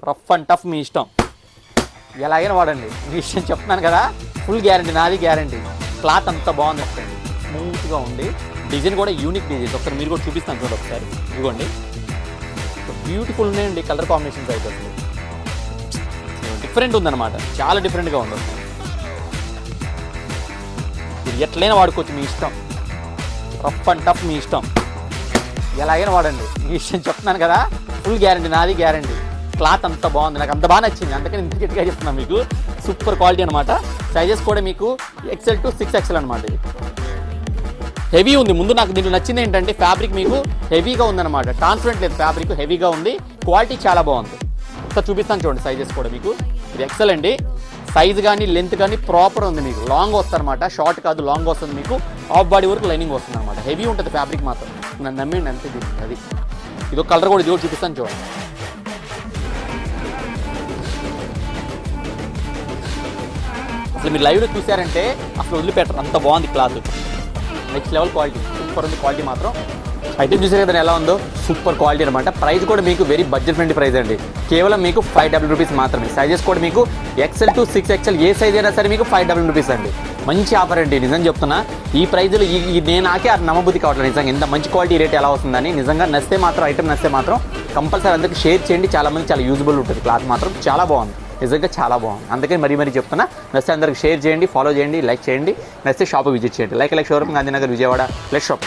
Rough and tough మీ ఇష్టం, ఎలాగైనా వాడండి, మీ ఇష్టం చెప్తున్నాను కదా. ఫుల్ గ్యారంటీ, నాది గ్యారంటీ. క్లాత్ అంత బాగుంది, స్మూత్గా ఉంది. డిజైన్ కూడా యూనిక్ డిజైన్. ఒకసారి మీరు కూడా చూపిస్తాను చూడండి ఒకసారి. ఇదిగోండి, బ్యూటిఫుల్ ఉన్నాయండి కలర్ కాంబినేషన్స్ అయితే. అసలు డిఫరెంట్ ఉందన్నమాట, చాలా డిఫరెంట్గా ఉంది. ఇది ఎట్లయినా వాడుకోవచ్చు, మీ ఇష్టం. రఫ్ అండ్ టఫ్ మీ ఇష్టం, ఎలాగైనా వాడండి, మీ ఇష్టం చెప్తున్నాను కదా. ఫుల్ గ్యారంటీ, నాది గ్యారంటీ. క్లాత్ అంత బాగుంది, నాకు అంత బాగా నచ్చింది, అందుకని ఇంత గట్టిగా చెప్తున్నాను మీకు. సూపర్ క్వాలిటీ అనమాట. సైజెస్ కూడా మీకు XL to 6XL అనమాట. ఇది హెవీ ఉంది. ముందు నాకు దీంట్లో నచ్చింది ఏంటంటే ఫ్యాబ్రిక్ మీకు హెవీగా ఉందన్నమాట. ట్రాన్స్పరెంట్ లేదు, ఫ్యాబ్రిక్ హెవీగా ఉంది, క్వాలిటీ చాలా బాగుంది. ఒకసారి చూపిస్తాను చూడండి సైజెస్ కూడా మీకు. ఇది XL అండి. సైజ్ కానీ లెంత్ కానీ ప్రాపర్ ఉంది మీకు. లాంగ్ వస్తుంది అనమాట, షార్ట్ కాదు, లాంగ్ వస్తుంది మీకు. హాఫ్ బాడీ వరకు లైనింగ్ వస్తుంది అనమాట. హెవీ ఉంటుంది ఫ్యాబ్రిక్ మాత్రం, నన్ను నమ్మిండి అంతే. అది ఇదో కలర్ కూడా, ఇది కూడా చూపిస్తాను చూడండి. అసలు మీరు లైవ్లో చూసారంటే అసలు వదిలిపెట్టరు, అంత బాగుంది cloth. Next level quality, super ఉంది క్వాలిటీ మాత్రం. అయితే చూసారు కదా ఎలా ఉందో, సూపర్ క్వాలిటీ అనమాట. ప్రైస్ కూడా మీకు వెరీ బడ్జెట్ ఫ్రెండ్లీ ప్రైస్ అండి. కేవలం మీకు 500 రూపీస్ మాత్రమే. సైజెస్ కూడా మీకు XL to 6XL, A size అయినా సరే మీకు 500 రూపీస్ అండి. మంచి ఆఫర్ అండి, నిజం చెప్తున్నా. ఈ ప్రైజ్లో నేను నాకే అది నమ్మబుద్ధి కావట్లేదు నిజంగా, ఇంత మంచి క్వాలిటీ రేట్ ఎలా వస్తుందని. నిజంగా నచ్చితే మాత్రం, ఐటమ్ నచ్చితే మాత్రం కంపల్సరీ అందరికీ షేర్ చేయండి. చాలా మంది చాలా యూజ్ఫుల్ ఉంటుంది. క్లాత్ మాత్రం చాలా బాగుంది, నిజంగా చాలా బాగుంది. అందుకని మరీ చెప్తున్నా, నచ్చితే అందరికి షేర్ చేయండి, ఫాలో చేయండి, లైక్ చేయండి. నచ్చితే షాప్ విజిట్ చేయండి. Like showroom, Gandhinagar, Vijayawada. Let shop.